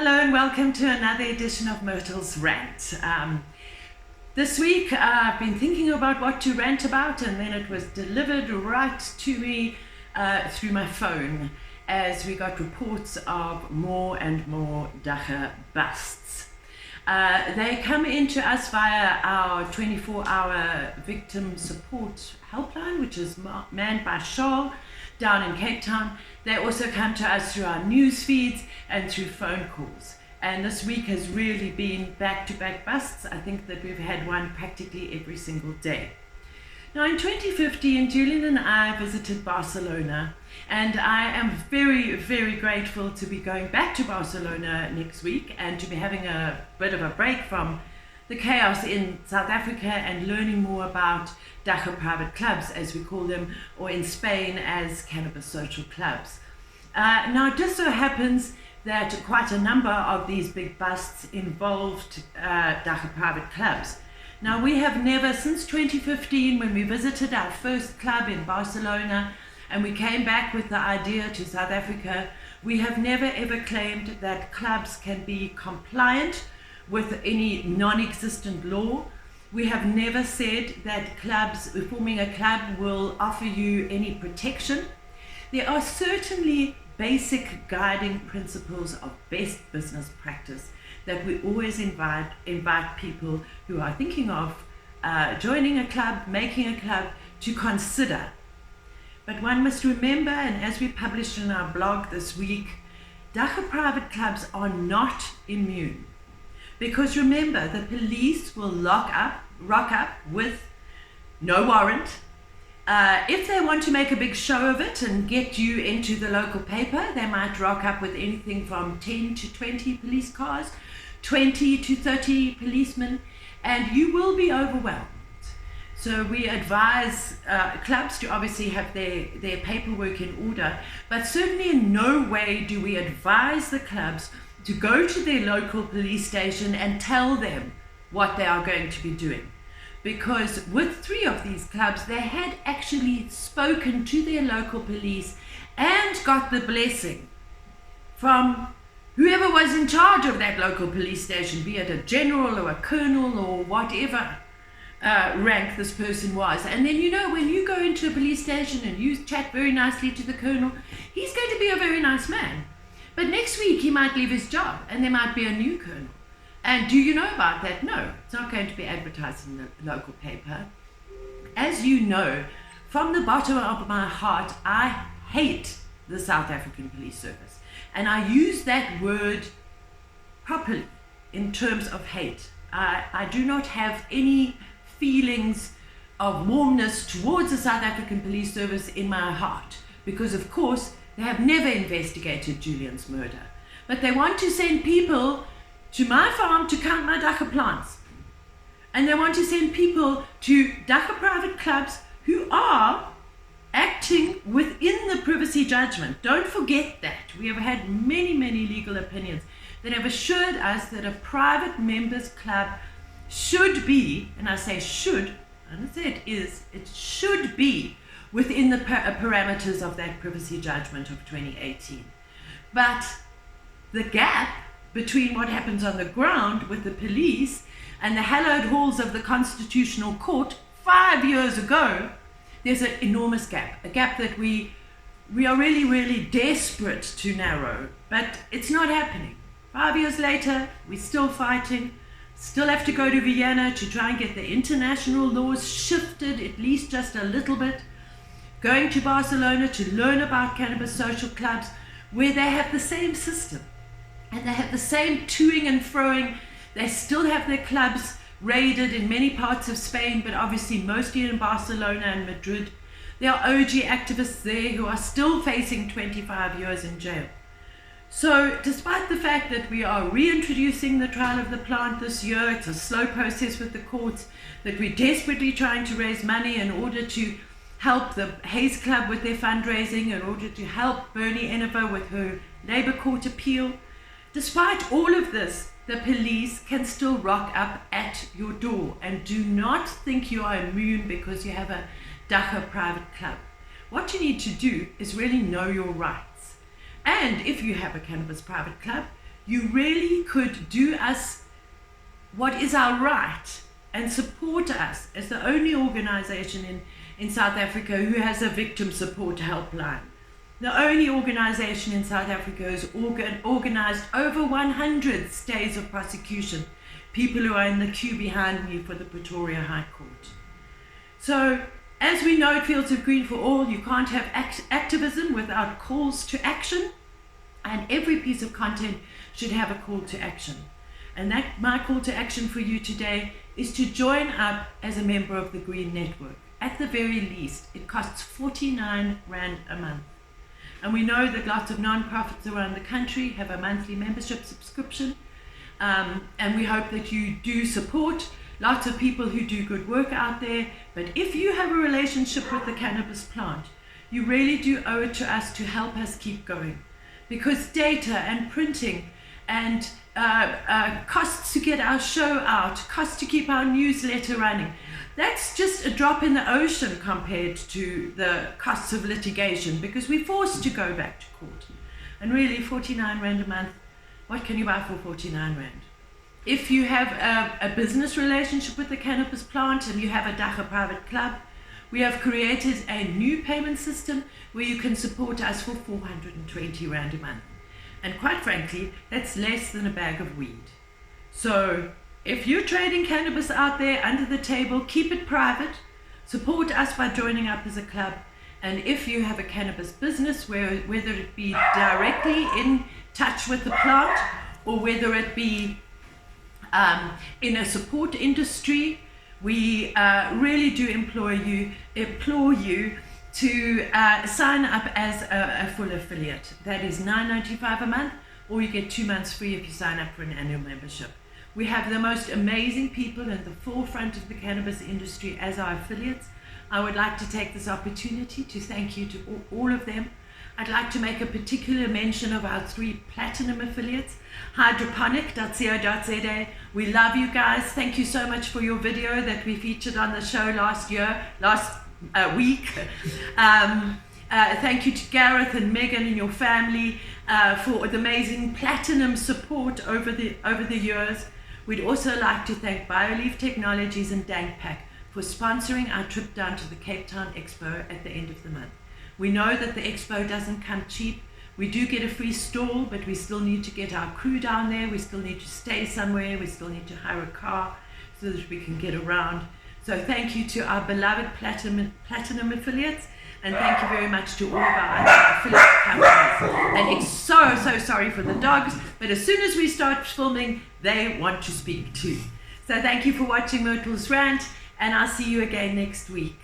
Hello and welcome to another edition of Myrtles Rant. This week I've been thinking about what to rant about, and then it was delivered right to me through my phone as we got reports of more and more dacha busts. They come into us via our 24-hour victim support helpline, which is manned by Charles down in Cape Town. They also come to us through our news feeds and through phone calls. And this week has really been back-to-back busts. I think that we've had one practically every single day. Now in 2015, Julian and I visited Barcelona, and I am very, very grateful to be going back to Barcelona next week and to be having a bit of a break from the chaos in South Africa and learning more about dacha private clubs, as we call them, or in Spain as cannabis social clubs. Now it just so happens that quite a number of these big busts involved dacha private clubs. Now we have never, since 2015 when we visited our first club in Barcelona and we came back with the idea to South Africa, we have never ever claimed that clubs can be compliant with any non-existent law. We have never said that forming a club will offer you any protection. There are certainly basic guiding principles of best business practice that we always invite people who are thinking of joining a club, making a club, to consider. But one must remember, and as we published in our blog this week, dacha private clubs are not immune. Because remember, the police will rock up with no warrant. If they want to make a big show of it and get you into the local paper, they might rock up with anything from 10 to 20 police cars, 20 to 30 policemen, and you will be overwhelmed. So we advise clubs to obviously have their paperwork in order, but certainly in no way do we advise the clubs to go to their local police station and tell them what they are going to be doing. Because with 3 of these clubs, they had actually spoken to their local police and got the blessing from whoever was in charge of that local police station, be it a general or a colonel or whatever rank this person was. And then, when you go into a police station and you chat very nicely to the colonel, he's going to be a very nice man. But next week he might leave his job and there might be a new colonel. And do you know about that? No, it's not going to be advertised in the local paper. As you know, from the bottom of my heart, I hate the South African Police Service. And I use that word properly in terms of hate. I do not have any feelings of warmness towards the South African Police Service in my heart, because of course they have never investigated Julian's murder. But they want to send people to my farm to count my dacha plants. And they want to send people to dacha private clubs who are acting within the privacy judgment. Don't forget that. We have had many, many legal opinions that have assured us that a private members club should be, and I say should, I don't say it is, it should be within the parameters of that privacy judgment of 2018. But the gap between what happens on the ground with the police and the hallowed halls of the Constitutional Court 5 years ago, there's an enormous gap, a gap that we are really, really desperate to narrow, but it's not happening. 5 years later, we're still fighting, still have to go to Vienna to try and get the international laws shifted at least just a little bit, going to Barcelona to learn about cannabis social clubs where they have the same system and they have the same toing and froing. They still have their clubs raided in many parts of Spain, but obviously mostly in Barcelona and Madrid. There are OG activists there who are still facing 25 years in jail. So despite the fact that we are reintroducing the trial of the plant this year, it's a slow process with the courts, that we're desperately trying to raise money in order to help the Hayes Club with their fundraising, in order to help Bernie Enever with her Labour Court appeal. Despite all of this, the police can still rock up at your door, and do not think you are immune because you have a dacha private club. What you need to do is really know your rights. And if you have a cannabis private club, you really could do us what is our right and support us as the only organization in South Africa who has a victim support helpline. The only organization in South Africa who's organized over 100 stays of prosecution, people who are in the queue behind me for the Pretoria High Court. So, as we know at Fields of Green for All, you can't have activism without calls to action, and every piece of content should have a call to action. And that my call to action for you today is to join up as a member of the Green Network. At the very least, it costs 49 Rand a month. And we know that lots of non-profits around the country have a monthly membership subscription, and we hope that you do support lots of people who do good work out there. But if you have a relationship with the cannabis plant, you really do owe it to us to help us keep going. Because data and printing and costs to get our show out, costs to keep our newsletter running, that's just a drop in the ocean compared to the costs of litigation, because we're forced to go back to court. And really, 49 Rand a month, what can you buy for 49 Rand? If you have a business relationship with the cannabis plant and you have a Dagga private club, we have created a new payment system where you can support us for 420 Rand a month. And quite frankly, that's less than a bag of weed. So if you're trading cannabis out there under the table, keep it private, support us by joining up as a club. And if you have a cannabis business, whether it be directly in touch with the plant or whether it be in a support industry, we really do implore you to sign up as a full affiliate. That is $9.95 a month, or you get 2 months free if you sign up for an annual membership. We have the most amazing people in the forefront of the cannabis industry as our affiliates. I would like to take this opportunity to thank you to all of them. I'd like to make a particular mention of our 3 platinum affiliates, hydroponic.co.za. We love you guys. Thank you so much for your video that we featured on the show last week. Thank you to Gareth and Megan and your family for the amazing platinum support over the years. We'd also like to thank BioLeaf Technologies and Dankpack for sponsoring our trip down to the Cape Town Expo at the end of the month. We know that the expo doesn't come cheap. We do get a free stall, but we still need to get our crew down there. We still need to stay somewhere. We still need to hire a car so that we can get around. So thank you to our beloved platinum affiliates, and thank you very much to all of our affiliate companies. And it's so sorry for the dogs, but as soon as we start filming, they want to speak too. So thank you for watching Myrtles Rant, and I'll see you again next week.